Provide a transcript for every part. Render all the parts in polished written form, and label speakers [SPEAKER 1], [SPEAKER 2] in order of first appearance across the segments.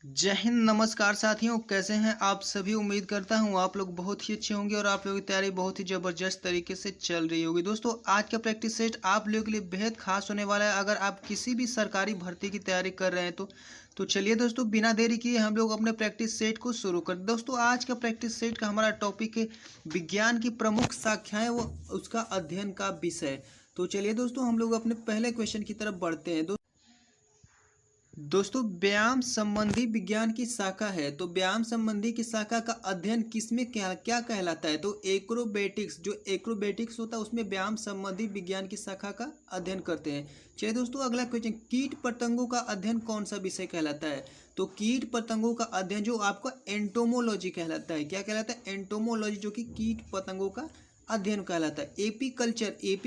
[SPEAKER 1] जय हिंद, नमस्कार साथियों। कैसे हैं आप सभी। उम्मीद करता हूं आप लोग बहुत ही अच्छे होंगे और आप लोगों की तैयारी बहुत ही ज़बरदस्त तरीके से चल रही होगी। दोस्तों, आज का प्रैक्टिस सेट आप लोगों के लिए बेहद खास होने वाला है। अगर आप किसी भी सरकारी भर्ती की तैयारी कर रहे हैं तो चलिए दोस्तों, बिना देरी किए हम लोग अपने प्रैक्टिस सेट को शुरू कर। दोस्तों, आज का प्रैक्टिस सेट का हमारा टॉपिक है विज्ञान की प्रमुख शाखाएं व उसका अध्ययन का विषय। तो चलिए दोस्तों, हम लोग अपने पहले क्वेश्चन की तरफ बढ़ते हैं। दोस्तों, व्यायाम संबंधी विज्ञान की शाखा है, तो व्यायाम संबंधी की शाखा का अध्ययन किसमें क्या क्या कहलाता है? तो एक्रोबेटिक्स, जो एक्रोबेटिक्स होता है उसमें व्यायाम संबंधी विज्ञान की शाखा का अध्ययन करते हैं। चलिए दोस्तों, अगला क्वेश्चन, कीट पतंगों का अध्ययन कौन सा विषय कहलाता है? तो कीट पतंगों का अध्ययन जो आपका एंटोमोलॉजी कहलाता है। क्या कहलाता है? एंटोमोलॉजी, जो कि कीट पतंगों का अध्ययन कहलाता है। एपी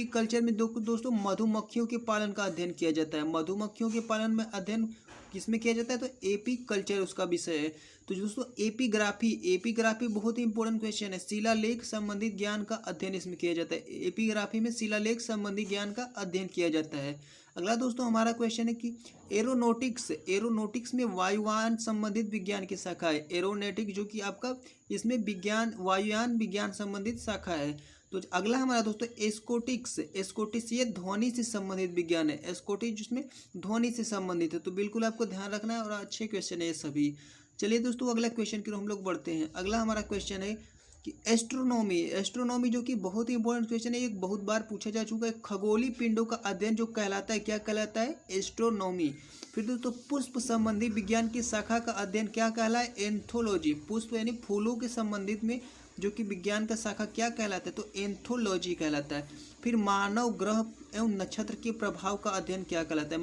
[SPEAKER 1] कल्चर में दोस्तों मधुमक्खियों के पालन का अध्ययन किया जाता है। मधुमक्खियों के पालन में अध्ययन किसमें किया जाता है? तो एपी कल्चर उसका विषय है। तो दोस्तों, एपीग्राफी बहुत ही इंपॉर्टेंट क्वेश्चन है। शिलालेख संबंधित ज्ञान का अध्ययन इसमें किया जाता है। एपीग्राफी में शिलालेख संबंधी ज्ञान का अध्ययन किया जाता है। अगला दोस्तों हमारा क्वेश्चन है कि एरोनॉटिक्स में वायुयान संबंधित विज्ञान की शाखा है। एरोनॉटिक्स जो कि आपका इसमें विज्ञान वायुयान विज्ञान संबंधित शाखा है। तो अगला हमारा दोस्तों एस्कोटिक्स ये ध्वनि से संबंधित विज्ञान है। एस्कोटिक्स जिसमें ध्वनि से संबंधित है। तो बिल्कुल आपको ध्यान रखना है और अच्छे क्वेश्चन है ये सभी। चलिए दोस्तों, अगला क्वेश्चन की ओर हम लोग बढ़ते हैं। अगला हमारा क्वेश्चन है कि एस्ट्रोनॉमी जो कि बहुत ही इंपॉर्टेंट क्वेश्चन है, एक बहुत बार पूछा जा चुका है। खगोलीय पिंडों का अध्ययन जो कहलाता है, क्या कहलाता है? एस्ट्रोनॉमी। फिर दोस्तों, पुष्प संबंधी विज्ञान की शाखा का अध्ययन क्या कहलाए? एंथोलॉजी। पुष्प यानी फूलों के संबंधित में जो कि विज्ञान का शाखा क्या कहलाता है? तो एंथोलॉजी कहलाता है। फिर मानव ग्रह एवं नक्षत्र के प्रभाव का अध्ययन क्या कहलाता है?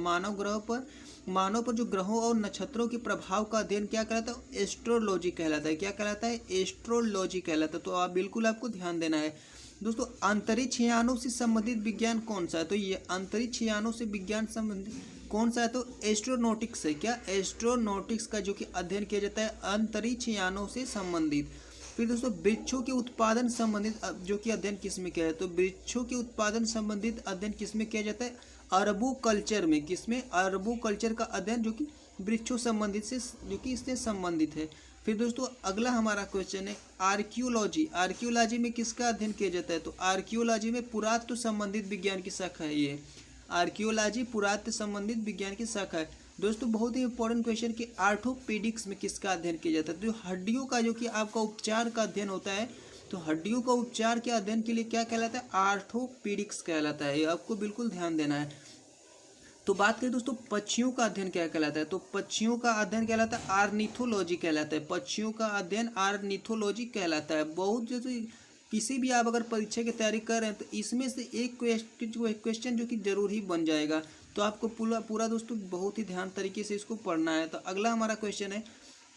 [SPEAKER 1] मानव पर जो ग्रहों और नक्षत्रों के प्रभाव का अध्ययन क्या कहलाता है? एस्ट्रोलॉजी कहलाता है। क्या कहलाता है? एस्ट्रोलॉजी कहलाता है। तो आप बिल्कुल आपको ध्यान देना है। दोस्तों, अंतरिक्ष यानों से संबंधित विज्ञान कौन सा है? तो ये अंतरिक्ष यानों से विज्ञान संबंधित कौन सा है? तो एस्ट्रोनॉटिक्स है। क्या? एस्ट्रोनॉटिक्स का जो कि अध्ययन किया जाता है अंतरिक्ष यानों से संबंधित। फिर दोस्तों, वृक्षों के उत्पादन संबंधित जो कि अध्ययन किसमें किया जाता है? तो वृक्षों के उत्पादन संबंधित अध्ययन किसमें किया जाता है? अरबो कल्चर में। किसमें? अरबो कल्चर का अध्ययन जो कि वृक्षों संबंधित से जो कि इससे संबंधित है। फिर दोस्तों, अगला हमारा क्वेश्चन है आर्कियोलॉजी में किसका अध्ययन किया जाता है? तो आर्कियोलॉजी में पुरातत्व संबंधित विज्ञान की शाखा है ये। आर्कियोलॉजी पुरातत्व संबंधित विज्ञान की शाखा है। दोस्तों, बहुत ही इंपॉर्टेंट क्वेश्चन कि आर्थोपेडिक्स में किसका अध्ययन किया जाता है? तो हड्डियों का जो कि आपका उपचार का अध्ययन होता है, तो हड्डियों का उपचार के अध्ययन के लिए क्या कहलाता है? आर्थोपेडिक्स कहलाता है। ये आपको बिल्कुल ध्यान देना है। तो बात करें दोस्तों, पक्षियों का अध्ययन क्या कहलाता है? तो पक्षियों का अध्ययन कहलाता है आर्निथोलॉजी कहलाता है। पक्षियों का अध्ययन आर्निथोलॉजी कहलाता है। बहुत जैसे किसी भी आप अगर परीक्षा की तैयारी कर रहे हैं तो इसमें से एक क्वेश्चन जो कि जरूर ही बन जाएगा। तो आपको पूरा पूरा दोस्तों बहुत ही ध्यान तरीके से इसको पढ़ना है। तो अगला हमारा क्वेश्चन है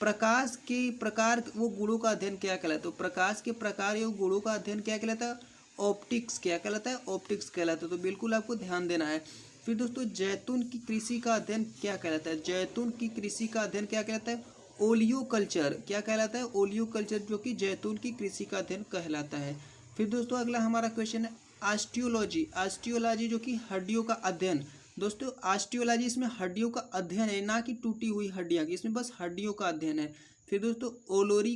[SPEAKER 1] प्रकाश के प्रकार वो गुणों का अध्ययन क्या कहलाता है? तो प्रकाश के प्रकार या गुणों का अध्ययन क्या कहलाता है? ऑप्टिक्स। क्या कहलाता है? ऑप्टिक्स कहलाता है। तो बिल्कुल आपको ध्यान देना है। फिर दोस्तों, जैतून की कृषि का अध्ययन क्या कहलाता है? जैतून की कृषि का अध्ययन क्या कहलाता है? Oleo culture. क्या कहलाता है? ओलियो कल्चर, जो कि जैतून की कृषि का अध्ययन कहलाता है। फिर दोस्तों, अगला हमारा क्वेश्चन है ऑस्टियोलॉजी जो कि हड्डियों का अध्ययन। दोस्तों, ऑस्टियोलॉजी इसमें हड्डियों का अध्ययन है, ना कि टूटी हुई हड्डियां, इसमें बस हड्डियों का अध्ययन है। फिर दोस्तों, ओलोरी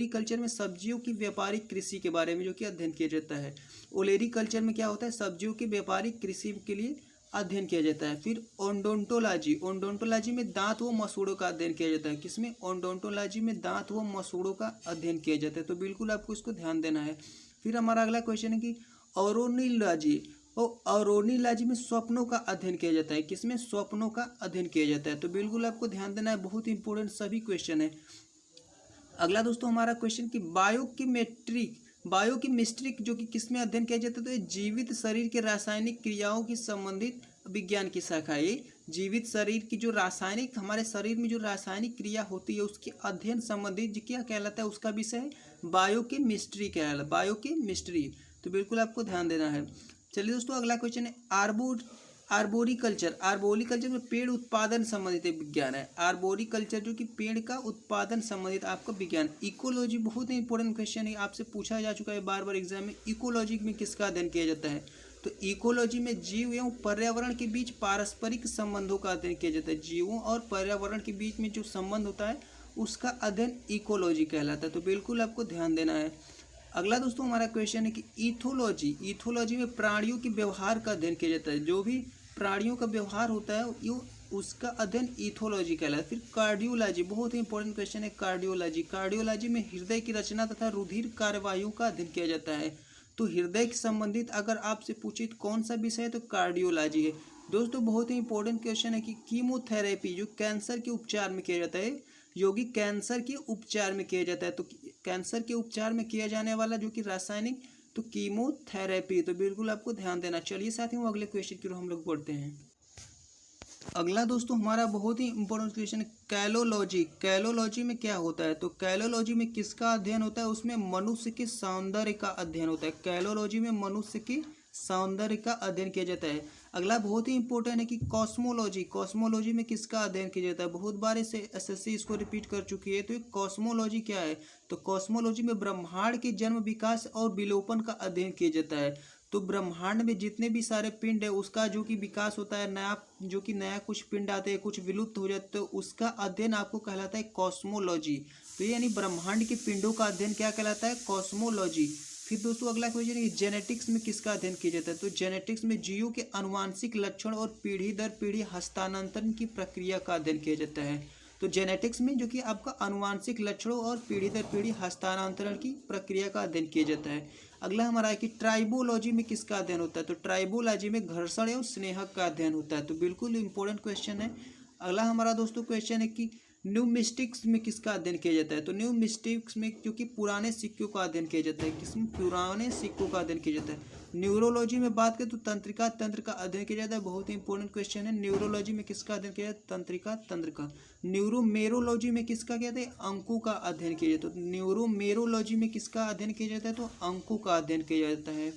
[SPEAKER 1] कल्चर में सब्जियों की व्यापारिक कृषि के बारे में जो कि अध्ययन किया जाता है। ओलेरी कल्चर में क्या होता है? सब्जियों की व्यापारिक कृषि के लिए अध्ययन किया जाता है। फिर ओडोंटोलॉजी में दांत व मसूड़ों का अध्ययन किया जाता है। किसमें? ओडोंटोलॉजी में दांत व मसूड़ों का अध्ययन किया जाता है। तो बिल्कुल आपको इसको ध्यान देना है। फिर हमारा अगला क्वेश्चन है कि औरोनीलॉजी में स्वप्नों का अध्ययन किया जाता है। किसमें? स्वप्नों का अध्ययन किया जाता है। तो बिल्कुल आपको ध्यान देना है, बहुत इंपॉर्टेंट सभी क्वेश्चन है। अगला दोस्तों हमारा क्वेश्चन कि बायोकेमिस्ट्री जो कि किसमें अध्ययन किया जाता है? तो ये जीवित शरीर के रासायनिक क्रियाओं की संबंधित विज्ञान की शाखा है। ये जीवित शरीर की जो रासायनिक हमारे शरीर में जो रासायनिक क्रिया होती है उसके अध्ययन संबंधित क्या कहलाता है? उसका विषय है बायोकेमिस्ट्री कहलाता है। बायोकेमिस्ट्री। तो बिल्कुल आपको ध्यान देना है। चलिए दोस्तों, अगला क्वेश्चन है आर्बोरिकल्चर में पेड़ उत्पादन संबंधित विज्ञान है। आर्बोरिकल्चर जो कि पेड़ का उत्पादन संबंधित आपका विज्ञान। इकोलॉजी बहुत ही इंपॉर्टेंट क्वेश्चन है, आपसे पूछा जा चुका है बार बार एग्जाम में। इकोलॉजी में किसका अध्ययन किया जाता है? तो इकोलॉजी में जीव एवं पर्यावरण के बीच पारस्परिक संबंधों का अध्ययन किया जाता है। जीवों और पर्यावरण के बीच में जो संबंध होता है उसका अध्ययन इकोलॉजी कहलाता है। तो बिल्कुल आपको ध्यान देना है। अगला दोस्तों हमारा क्वेश्चन है कि ईथोलॉजी में प्राणियों के व्यवहार का अध्ययन किया जाता है। जो भी प्राणियों का व्यवहार होता है ये उसका अध्ययन ईथोलॉजी कहलाता है। फिर कार्डियोलॉजी, बहुत ही इंपॉर्टेंट क्वेश्चन है कार्डियोलॉजी में हृदय की रचना तथा रुधिर कार्यवाहियों का अध्ययन किया जाता है। तो हृदय के संबंधित अगर आपसे पूछे तो कौन सा विषय है, तो कार्डियोलॉजी है। दोस्तों बहुत ही इंपॉर्टेंट क्वेश्चन है कि कीमोथेरेपी जो कैंसर के उपचार में किया जाता है, योगी कैंसर के उपचार में किया जाता है। तो कैंसर के उपचार में किया जाने वाला जो कि रासायनिक, तो कीमोथेरेपी। तो बिल्कुल आपको ध्यान देना। चलिए साथियों अगले क्वेश्चन की ओर हम लोग बढ़ते हैं। अगला दोस्तों हमारा बहुत ही इंपॉर्टेंट क्वेश्चन है कैलोलॉजी में क्या होता है। तो कैलोलॉजी में किसका अध्ययन होता है, उसमें मनुष्य के सौंदर्य का अध्ययन होता है। कैलोलॉजी में मनुष्य के सौंदर्य का अध्ययन किया जाता है। अगला बहुत ही इंपॉर्टेंट है कि कॉस्मोलॉजी में किसका अध्ययन किया जाता है। बहुत बार इसे एसएससी इसको रिपीट कर चुकी है। तो कॉस्मोलॉजी क्या है, तो कॉस्मोलॉजी में ब्रह्मांड के जन्म, विकास और विलोपन का अध्ययन किया जाता है। तो ब्रह्मांड में जितने भी सारे पिंड है उसका जो कि विकास होता है, नया कुछ पिंड आते हैं, कुछ विलुप्त हो जाते हैं, तो उसका अध्ययन आपको कहलाता है कॉस्मोलॉजी। तो यानी ब्रह्मांड के पिंडों का अध्ययन क्या कहलाता है, कॉस्मोलॉजी। फिर दोस्तों अगला क्वेश्चन है जेनेटिक्स में किसका अध्ययन किया जाता है। तो जेनेटिक्स में जीवों के अनुवांशिक लक्षण और पीढ़ी दर पीढ़ी हस्तांतरण की प्रक्रिया का अध्ययन किया जाता है। तो जेनेटिक्स में जो कि आपका अनुवांशिक लक्षणों और पीढ़ी दर पीढ़ी हस्तांतरण की प्रक्रिया का अध्ययन किया जाता है। अगला हमारा है कि ट्राइबोलॉजी में किसका अध्ययन होता है। तो ट्राइबोलॉजी में घर्षण एवं स्नेहक का अध्ययन होता है। तो बिल्कुल इंपॉर्टेंट क्वेश्चन है। अगला हमारा दोस्तों क्वेश्चन है कि न्यूमिस्टिक्स में किसका अध्ययन किया जाता है। तो न्यूमिस्टिक्स में क्योंकि पुराने सिक्कों का अध्ययन किया जाता है। किसमें, पुराने सिक्कों का अध्ययन किया जाता है। न्यूरोलॉजी में बात करें तो तंत्रिका तंत्र का अध्ययन किया जाता है। बहुत ही इंपॉर्टेंट क्वेश्चन है। न्यूरोलॉजी में किसका अध्ययन किया जाता है, तंत्रिका तंत्र का। न्यूरोमेरोलॉजी में किसका किया जाता है, अंकों का अध्ययन किया जाता है। तो न्यूरोमेरोलॉजी में किसका अध्ययन किया जाता है, तो अंकों का अध्ययन किया जाता है।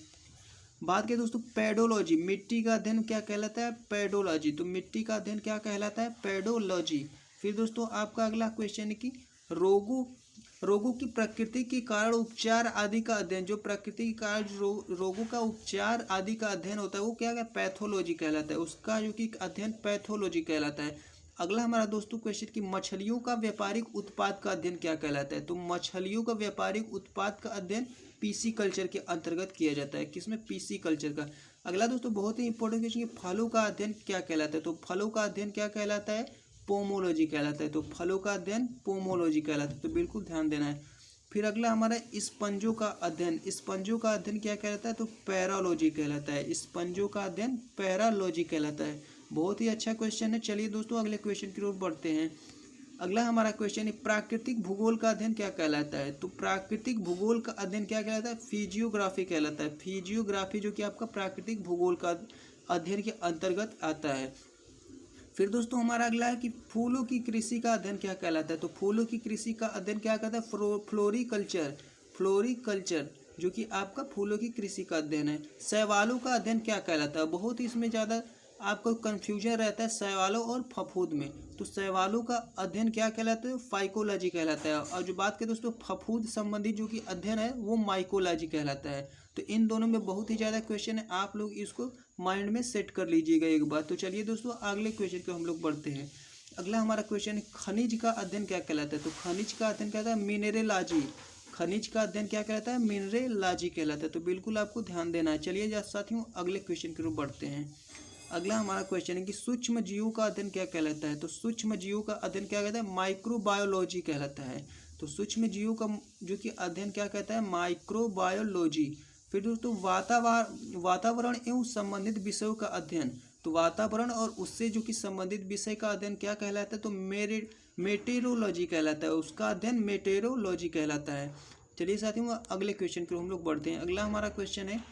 [SPEAKER 1] बात करें दोस्तों पेडोलॉजी, मिट्टी का अध्ययन क्या कहलाता है, पेडोलॉजी। तो मिट्टी का अध्ययन क्या कहलाता है, पेडोलॉजी। फिर दोस्तों आपका अगला क्वेश्चन है कि रोगों की प्रकृति के कारण उपचार आदि का अध्ययन, जो प्रकृति के कारण रोगों का उपचार आदि का अध्ययन होता है वो क्या है, पैथोलॉजी कहलाता है। उसका जो कि अध्ययन पैथोलॉजी कहलाता है। अगला हमारा दोस्तों क्वेश्चन कि मछलियों का व्यापारिक उत्पाद का अध्ययन क्या कहलाता है। तो मछलियों का व्यापारिक उत्पाद का अध्ययन पीसी कल्चर के अंतर्गत किया जाता है। किसमें, पीसी कल्चर का। अगला दोस्तों बहुत ही इंपॉर्टेंट क्वेश्चन कि फलों का अध्ययन क्या कहलाता है। तो फलों का अध्ययन क्या कहलाता है, पोमोलॉजी कहलाता है। तो फलों का अध्ययन पोमोलॉजी कहलाता है। तो बिल्कुल ध्यान देना है। फिर अगला हमारा स्पंजों का अध्ययन क्या कहलाता है, तो पैरालॉजी कहलाता है। स्पंजों का अध्ययन पैरालॉजी कहलाता है। बहुत ही अच्छा क्वेश्चन है। चलिए दोस्तों अगले क्वेश्चन की ओर बढ़ते हैं। अगला हमारा क्वेश्चन है प्राकृतिक भूगोल का अध्ययन क्या कहलाता है। तो प्राकृतिक भूगोल का अध्ययन क्या कहलाता है, फिजियोग्राफी कहलाता है। फिजियोग्राफी जो कि आपका प्राकृतिक भूगोल का अध्ययन के अंतर्गत आता है। फिर दोस्तों हमारा अगला है कि फूलों की कृषि का अध्ययन क्या कहलाता है। तो फूलों की कृषि का अध्ययन क्या कहता है, फ्लोरिकल्चर जो कि आपका फूलों की कृषि का अध्ययन है। शैवालों का अध्ययन क्या कहलाता है, बहुत ही इसमें ज़्यादा आपको कन्फ्यूजन रहता है शैवालों और फफूंद में। तो शैवालों का अध्ययन क्या कहलाता है, फाइकोलॉजी कहलाता है। और जो बात करें दोस्तों फफूंद संबंधी जो कि अध्ययन है वो माइकोलॉजी कहलाता है। तो इन दोनों में बहुत ही ज़्यादा क्वेश्चन है, आप लोग इसको माइंड में सेट कर लीजिएगा एक बार। तो चलिए दोस्तों अगले क्वेश्चन को हम लोग बढ़ते हैं। अगला हमारा क्वेश्चन है खनिज का अध्ययन क्या कहलाता है। तो खनिज का अध्ययन कहता है मिनरेलॉजी। खनिज का अध्ययन क्या कहलाता है, मिनरेलॉजी कहलाता है। तो बिल्कुल आपको ध्यान देना है। चलिए साथियों अगले क्वेश्चन की ओर बढ़ते हैं। अगला हमारा क्वेश्चन है कि सूक्ष्म जीवों का अध्ययन क्या कहलाता है। तो सूक्ष्म जीवों का अध्ययन क्या कहता है, माइक्रोबायोलॉजी कहलाता है। तो सूक्ष्म जीवों का जो कि अध्ययन क्या कहता है, माइक्रोबायोलॉजी। फिर दोस्तों वातावरण एवं संबंधित विषयों का अध्ययन। तो वातावरण और उससे जो कि संबंधित विषय का अध्ययन क्या कहलाता है, तो मेटेरोलॉजी कहलाता है। उसका अध्ययन मेटेरोलॉजी कहलाता है। चलिए साथियों अगले क्वेश्चन की ओर हम लोग बढ़ते हैं। अगला हमारा क्वेश्चन है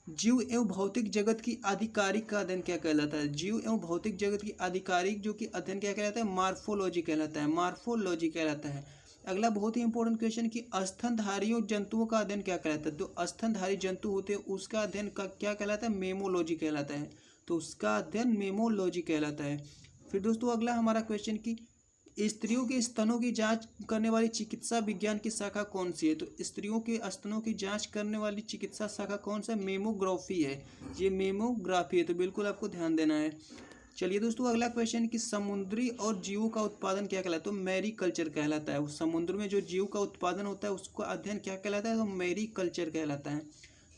[SPEAKER 1] जीव एवं भौतिक जगत की आधिकारिक का अध्ययन क्या कहलाता है। जीव एवं भौतिक जगत की आधिकारिक जो कि अध्ययन क्या कहलाता है, मार्फोलॉजी कहलाता है। मार्फोलॉजी कहलाता है। अगला बहुत ही इंपॉर्टेंट क्वेश्चन कि स्तनधारियों जंतुओं का अध्ययन क्या कहलाता है। तो स्तनधारी जंतु होते हैं उसका अध्ययन का क्या कहलाता है, मेमोलॉजी कहलाता है। तो उसका अध्ययन मेमोलॉजी कहलाता है। फिर दोस्तों अगला हमारा क्वेश्चन कि स्त्रियों के स्तनों की जांच करने वाली चिकित्सा विज्ञान की शाखा कौन सी है? तो स्त्रियों के स्तनों की जांच करने वाली चिकित्सा शाखा कौन सा? मेमोग्राफी है, ये मेमोग्राफी है, तो बिल्कुल आपको ध्यान देना है। चलिए दोस्तों, अगला क्वेश्चन कि समुद्री और जीवों का उत्पादन क्या कहलाता है? तो मैरीकल्चर कहलाता है। उस समुद्र में जो जीव का उत्पादन होता है उसका अध्ययन क्या कहलाता है? तो मैरीकल्चर कहलाता है।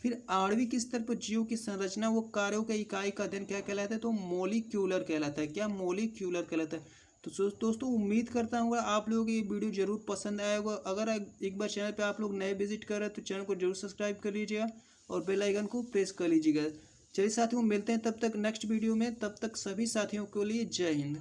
[SPEAKER 1] फिर आणविक स्तर पर जीव की संरचना व कार्यों के इकाई का अध्ययन क्या कहलाता है? तो मोलिक्यूलर कहलाता है। क्या? मोलिक्यूलर कहलाता है। तो दोस्तों, उम्मीद करता हूँ आप लोगों को ये वीडियो जरूर पसंद आया होगा। अगर एक बार चैनल पे आप लोग नए विजिट कर रहे हैं तो चैनल को जरूर सब्सक्राइब कर लीजिएगा और बेल आइकन को प्रेस कर लीजिएगा। चलिए साथियों, मिलते हैं तब तक नेक्स्ट वीडियो में। तब तक सभी साथियों के लिए जय हिंद।